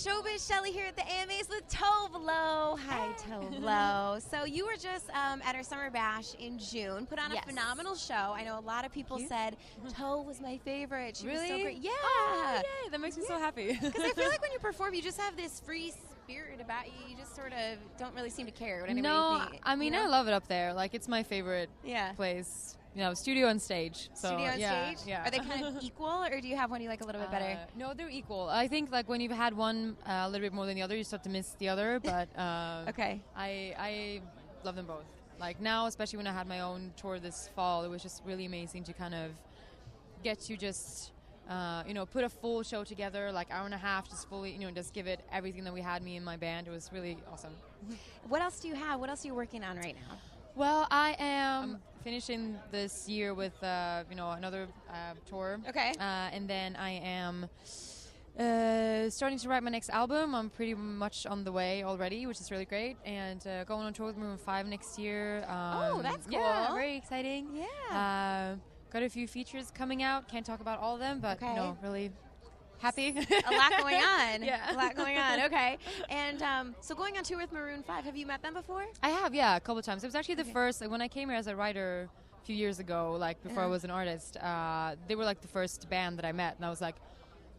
Showbiz Shelly here at the AMAs with Tove. Hi, Tove. So you were just at our Summer Bash in June, put on a phenomenal show. I know a lot of people said Tove was my favorite. She was so great. Yeah. Oh, yay. That makes me so happy. Because I feel like when you perform, you just have this free spirit about you. You just sort of don't really seem to care what anybody thinks. I mean, I love it up there. Like, it's my favorite place. You know, studio and stage. So, studio and stage? Yeah. Are they kind of equal, or do you have one you like a little bit better? No, they're equal. I think, like, when you've had one a little bit more than the other, you start to miss the other. But okay. I love them both. Like, now, especially when I had my own tour this fall, it was just really amazing to kind of get to just, put a full show together, like hour and a half, just fully, just give it everything that we had, me and my band. It was really awesome. What else do you have? What else are you working on right now? Well, I am finishing this year with, another tour. Okay. And then I am starting to write my next album. I'm pretty much on the way already, which is really great. And going on tour with Maroon 5 next year. That's cool. Yeah, very exciting. Yeah. Got a few features coming out. Can't talk about all of them, but, really happy. A lot going on. Yeah. A lot going on. Okay. And so going on tour with Maroon 5, have you met them before? I have, a couple of times. It was actually the first, like, when I came here as a writer a few years ago, like before I was an artist, they were like the first band that I met, and I was like,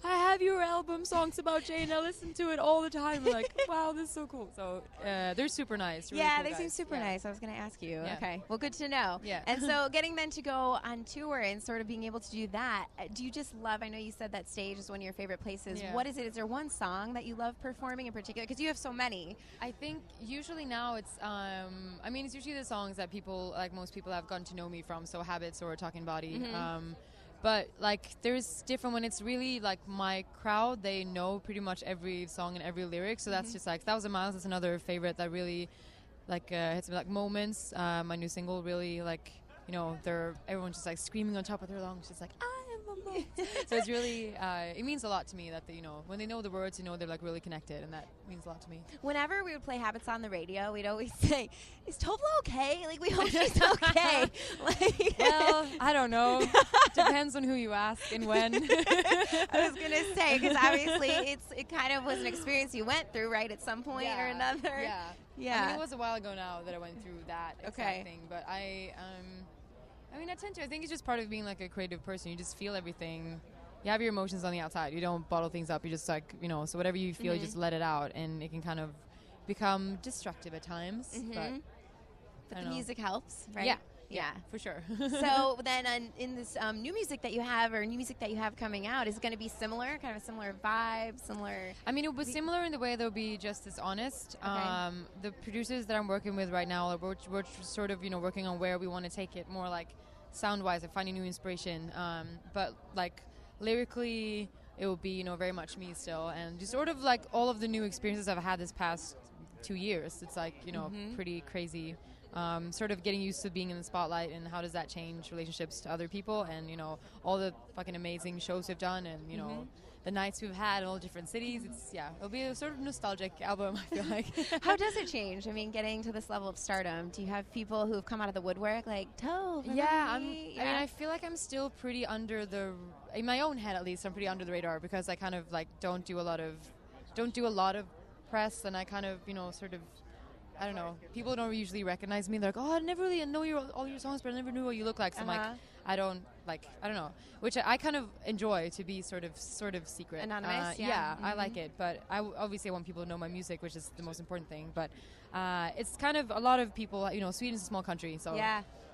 I have your album, Songs About Jane. I listen to it all the time. Like, wow, this is so cool. So they're super nice. Really cool they guys. seem super nice. I was going to ask you. Yeah. Okay. Well, good to know. Yeah. And so getting then to go on tour and sort of being able to do that, do you just love, I know you said that stage is one of your favorite places. Yeah. What is it? Is there one song that you love performing in particular? Because you have so many. I think usually now it's, it's usually the songs that people, like most people have gotten to know me from, so Habits or Talking Body. Mm-hmm. But, like, there's different when it's really, like, my crowd, they know pretty much every song and every lyric. So that's just, like, 1,000 Miles is another favorite that really, like, hits me, like, Moments. My new single really, like, everyone's just, like, screaming on top of their lungs. Just like, I am a moment. So it's really, it means a lot to me that, when they know the words, they're, like, really connected. And that means a lot to me. Whenever we would play Habits on the radio, we'd always say, is Tove okay? Like, we hope she's okay. Well, I don't know. Depends on who you ask and when. I was going to say, because obviously it kind of was an experience you went through, right, at some point or another. Yeah. I mean, it was a while ago now that I went through that exact thing. But I think it's just part of being, like, a creative person. You just feel everything. You have your emotions on the outside. You don't bottle things up. You just, like, so whatever you feel, you just let it out. And it can kind of become destructive at times. But the music helps, right? Yeah, for sure. So then in this new music that you have coming out, is it going to be similar, kind of a similar vibe, similar? I mean, it was similar in the way they'll be just as honest. Okay. The producers that I'm working with right now, we're sort of, working on where we want to take it more, like, sound-wise and finding new inspiration. But, like, lyrically, it will be, very much me still. And just sort of, like, all of the new experiences I've had this past 2 years. It's, like, pretty crazy. Sort of getting used to being in the spotlight and how does that change relationships to other people and, all the fucking amazing shows we've done and, the nights we've had in all different cities. It'll be a sort of nostalgic album, I feel like. How does it change? I mean, getting to this level of stardom, do you have people who have come out of the woodwork like, Tove? I feel like I'm still pretty in my own head at least, I'm pretty under the radar because I kind of, like, don't do a lot of press and I kind of, sort of, I don't know. People don't usually recognize me. They're like, oh, I never really know all your songs, but I never knew what you look like. So I'm like, I don't know. Which I kind of enjoy to be sort of secret. Anonymous, I like it. But I obviously want people to know my music, which is the most important thing. But it's kind of a lot of people, Sweden's a small country. So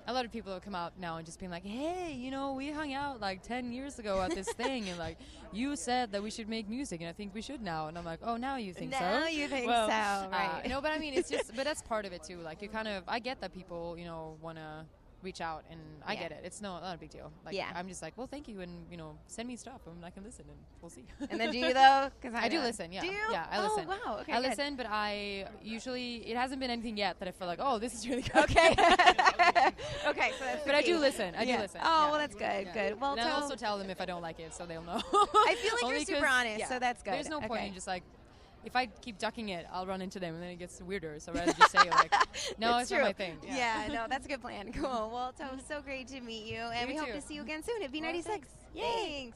a lot of people have come out now and just been like, hey, we hung out like 10 years ago at this thing. And like, you said that we should make music and I think we should now. And I'm like, oh, now you think so? Now you think so, right. No, but I mean, it's just, but that's part of it too. Like, you kind of, I get that people, want to reach out and I get it. It's not a big deal. Like, I'm just like, well, thank you. And, send me stuff and I can listen and we'll see. And then do you though? Cause I do listen, yeah. Do you? Yeah, I listen. Oh, wow. Okay, I listen, but I usually, it hasn't been anything yet that I feel like, oh, this is really good. Okay. Okay, so that's but I do listen. I do listen. Oh, well, that's good. Good. Well, and I also tell them if I don't like it, so they'll know. I feel like you're super honest, so that's good. There's no point in just like, if I keep ducking it, I'll run into them, and then it gets weirder. So I'd rather just say, like, no, it's not my thing. Yeah, no, that's a good plan. Cool. Well, Tove, so great to meet you, and we hope to see you again soon at B96. Well, thanks. Thanks.